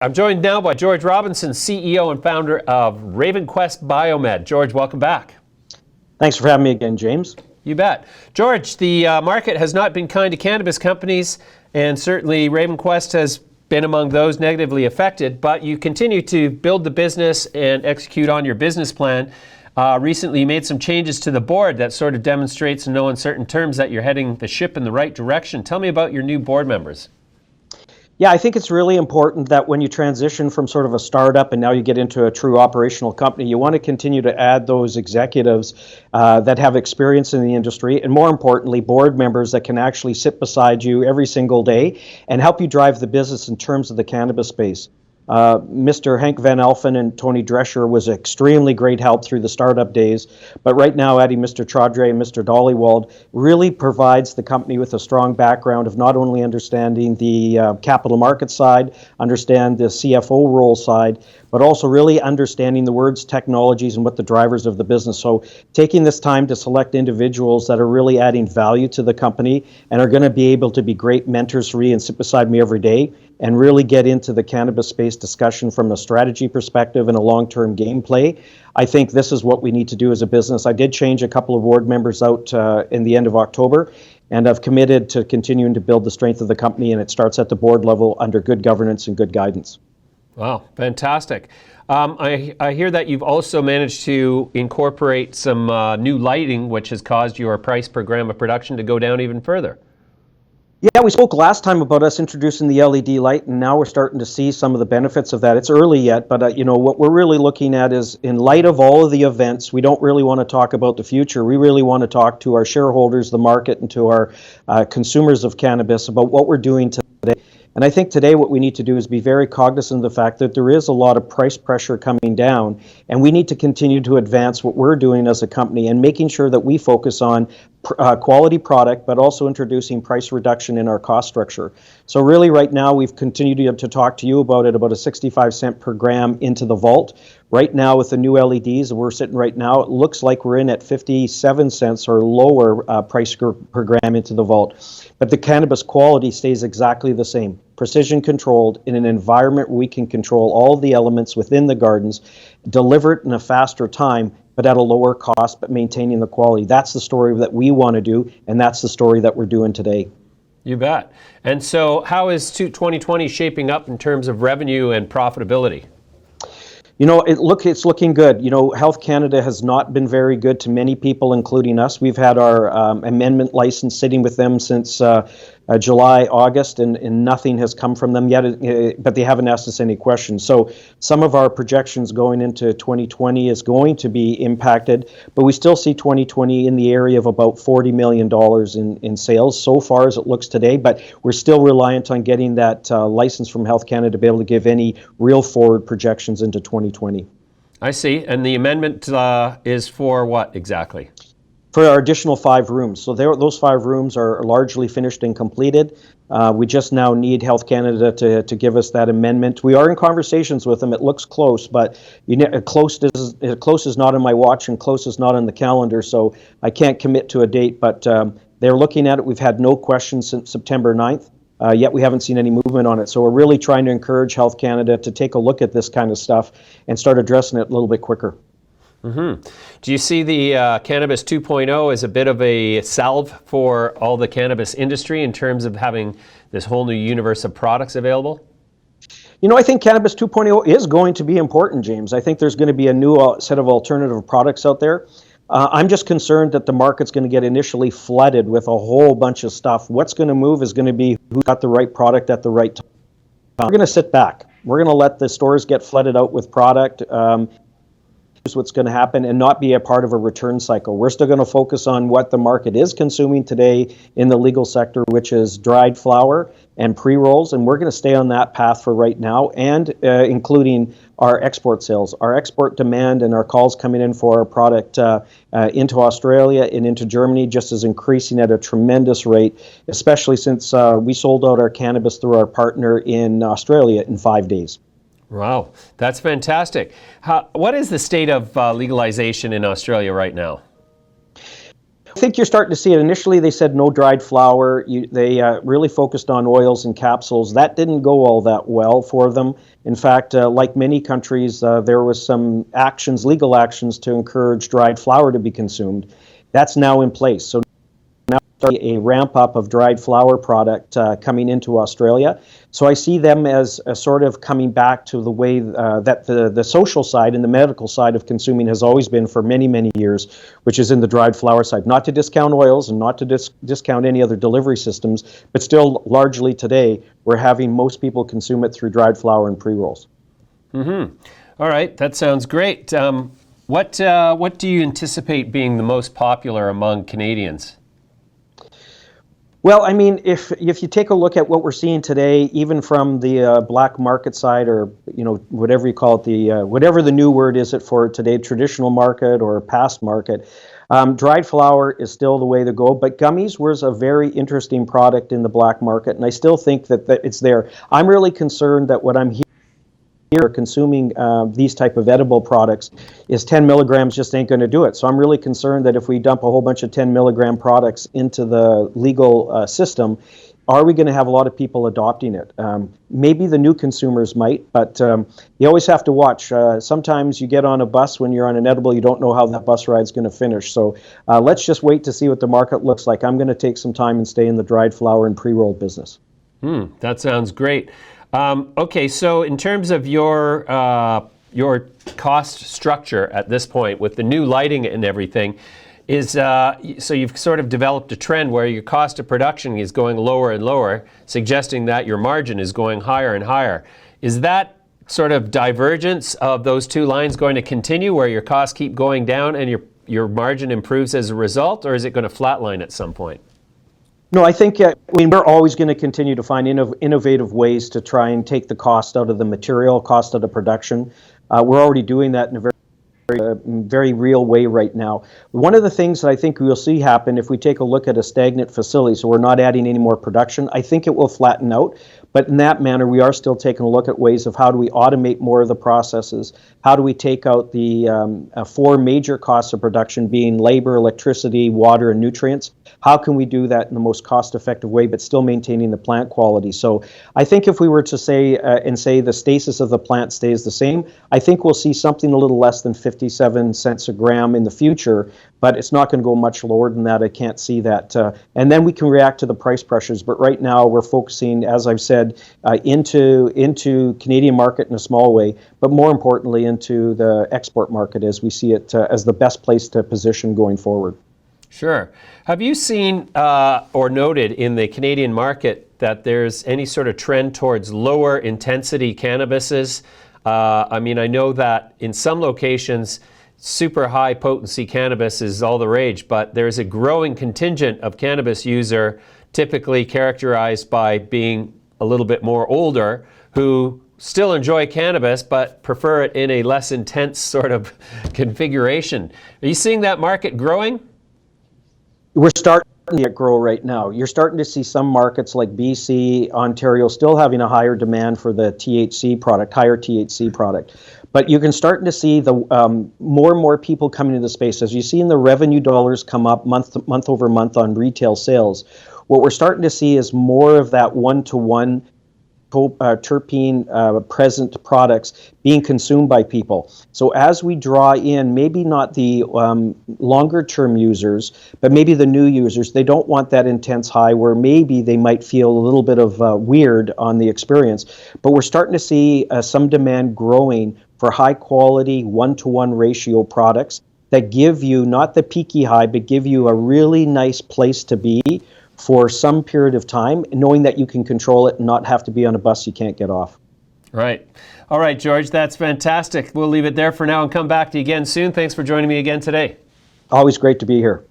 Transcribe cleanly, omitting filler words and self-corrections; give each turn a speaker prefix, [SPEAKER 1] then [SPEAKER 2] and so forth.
[SPEAKER 1] I'm joined now by George Robinson, CEO and founder of Ravenquest Biomed. George, welcome back.
[SPEAKER 2] Thanks for having me again, James.
[SPEAKER 1] You bet. George, the market has not been kind to cannabis companies, and certainly Ravenquest has been among those negatively affected, but you continue to build the business and execute on your business plan. Recently, you made some changes to the board that sort of demonstrates in no uncertain terms that you're heading the ship in the right direction. Tell me about your new board members.
[SPEAKER 2] Yeah, I think it's really important that when you transition from sort of a startup and now you get into a true operational company, you want to continue to add those executives that have experience in the industry, and more importantly, board members that can actually sit beside you every single day and help you drive the business in terms of the cannabis space. Mr. Hank Van Elfen and Tony Drescher was extremely great help through the startup days, but right now adding Mr. Chaudhry and Mr. Dollywald really provides the company with a strong background of not only understanding the capital market side, understand the CFO role side, but also really understanding the words, technologies, and what the drivers of the business. So taking this time to select individuals that are really adding value to the company and are going to be able to be great mentors for me and sit beside me every day and really get into the cannabis space discussion from a strategy perspective and a long-term gameplay. I think this is what we need to do as a business. I did change a couple of board members out in the end of October, and I've committed to continuing to build the strength of the company, and it starts at the board level under good governance and good guidance.
[SPEAKER 1] Wow, fantastic. I hear that you've also managed to incorporate some new lighting, which has caused your price per gram of production to go down even further.
[SPEAKER 2] Yeah, we spoke last time about us introducing the LED light, and now we're starting to see some of the benefits of that. It's early yet, but what we're really looking at is, in light of all of the events, we don't really want to talk about the future. We really want to talk to our shareholders, the market, and to our consumers of cannabis about what we're doing today. And I think today what we need to do is be very cognizant of the fact that there is a lot of price pressure coming down, and we need to continue to advance what we're doing as a company and making sure that we focus on quality product, but also introducing price reduction in our cost structure. So really right now we've continued to talk to you about a 65 cent per gram into the vault. Right now with the new LEDs, we're sitting right now, it looks like we're in at 57 cents or lower price per gram into the vault. But the cannabis quality stays exactly the same. Precision controlled in an environment where we can control all the elements within the gardens, deliver it in a faster time, but at a lower cost, but maintaining the quality. That's the story that we want to do, and that's the story that we're doing today.
[SPEAKER 1] You bet. And so how is 2020 shaping up in terms of revenue and profitability?
[SPEAKER 2] It's looking good. Health Canada has not been very good to many people, including us. We've had our amendment license sitting with them since July, August, and nothing has come from them yet, but they haven't asked us any questions. So some of our projections going into 2020 is going to be impacted, but we still see 2020 in the area of about $40 million in sales so far as it looks today, but we're still reliant on getting that license from Health Canada to be able to give any real forward projections into 2020.
[SPEAKER 1] I see. And the amendment is for what exactly?
[SPEAKER 2] For our additional 5 rooms. So those 5 rooms are largely finished and completed. We just now need Health Canada to give us that amendment. We are in conversations with them. It looks close, but close is not on my watch and close is not on the calendar, so I can't commit to a date, but they're looking at it. We've had no questions since September 9th. Yet we haven't seen any movement on it. So we're really trying to encourage Health Canada to take a look at this kind of stuff and start addressing it a little bit quicker.
[SPEAKER 1] Mm-hmm. Do you see the Cannabis 2.0 as a bit of a salve for all the cannabis industry in terms of having this whole new universe of products available?
[SPEAKER 2] I think Cannabis 2.0 is going to be important, James. I think there's going to be a new set of alternative products out there. I'm just concerned that the market's going to get initially flooded with a whole bunch of stuff. What's going to move is going to be who got the right product at the right time. We're going to sit back. We're going to let the stores get flooded out with product. What's going to happen and not be a part of a return cycle. We're still going to focus on what the market is consuming today in the legal sector, which is dried flower and pre-rolls, and we're going to stay on that path for right now, and including our export sales. Our export demand and our calls coming in for our product into Australia and into Germany just is increasing at a tremendous rate, especially since we sold out our cannabis through our partner in Australia in 5 days.
[SPEAKER 1] Wow, that's fantastic. What is the state of legalization in Australia right now?
[SPEAKER 2] think you're starting to see it. Initially, they said no dried flower. They really focused on oils and capsules. That didn't go all that well for them. In fact, like many countries, there was some actions, legal actions, to encourage dried flower to be consumed. That's now in place. So now a ramp up of dried flower product coming into Australia. So I see them as a sort of coming back to the way that the social side and the medical side of consuming has always been for many, many years, which is in the dried flower side. Not to discount oils and not to discount any other delivery systems, but still largely today we're having most people consume it through dried flower and pre-rolls.
[SPEAKER 1] Mm-hmm. All right, that sounds great. What do you anticipate being the most popular among Canadians?
[SPEAKER 2] Well, I mean, if you take a look at what we're seeing today, even from the black market side, or whatever you call it, the whatever the new word is for today, traditional market or past market, dried flower is still the way to go. But gummies was a very interesting product in the black market, and I still think that it's there. I'm really concerned that what I'm hearing consuming these type of edible products is 10 milligrams just ain't going to do it. So I'm really concerned that if we dump a whole bunch of 10 milligram products into the legal system, are we going to have a lot of people adopting it? Maybe the new consumers might, but you always have to watch. Sometimes you get on a bus when you're on an edible, you don't know how that bus ride's going to finish. So let's just wait to see what the market looks like. I'm going to take some time and stay in the dried flower and pre-rolled business.
[SPEAKER 1] That sounds great. Okay, so in terms of your cost structure at this point, with the new lighting and everything, so you've sort of developed a trend where your cost of production is going lower and lower, suggesting that your margin is going higher and higher. Is that sort of divergence of those two lines going to continue, where your costs keep going down and your margin improves as a result, or is it going to flatline at some point?
[SPEAKER 2] No, I think we're always going to continue to find innovative ways to try and take the cost out of the material, cost of the production. We're already doing that in a very real way right now. One of the things that I think we'll see happen if we take a look at a stagnant facility, so we're not adding any more production, I think it will flatten out. But in that manner, we are still taking a look at ways of how do we automate more of the processes? How do we take out the four major costs of production, being labor, electricity, water, and nutrients? How can we do that in the most cost-effective way, but still maintaining the plant quality? So I think if we were to say the stasis of the plant stays the same, I think we'll see something a little less than 57 cents a gram in the future, but it's not going to go much lower than that. I can't see that. And then we can react to the price pressures. But right now we're focusing, as I've said, into Canadian market in a small way, but more importantly into the export market as we see it as the best place to position going forward.
[SPEAKER 1] Sure. Have you seen or noted in the Canadian market that there's any sort of trend towards lower intensity cannabises? I mean, I know that in some locations, super high potency cannabis is all the rage, but there's a growing contingent of cannabis user, typically characterized by being a little bit more older, who still enjoy cannabis but prefer it in a less intense sort of configuration. Are you seeing that market growing?
[SPEAKER 2] We're starting to grow right now. You're starting to see some markets like BC, Ontario still having a higher demand for the THC product, higher THC product. But you can start to see the more and more people coming into the space. As you see in the revenue dollars come up month over month on retail sales, what we're starting to see is more of that one-to-one terpene present products being consumed by people. So as we draw in, maybe not the longer term users, but maybe the new users, they don't want that intense high where maybe they might feel a little bit of weird on the experience. But we're starting to see some demand growing for high quality one-to-one ratio products that give you not the peaky high, but give you a really nice place to be for some period of time, knowing that you can control it and not have to be on a bus you can't get off.
[SPEAKER 1] Right. All right, George, that's fantastic. We'll leave it there for now and come back to you again soon. Thanks for joining me again today.
[SPEAKER 2] Always great to be here.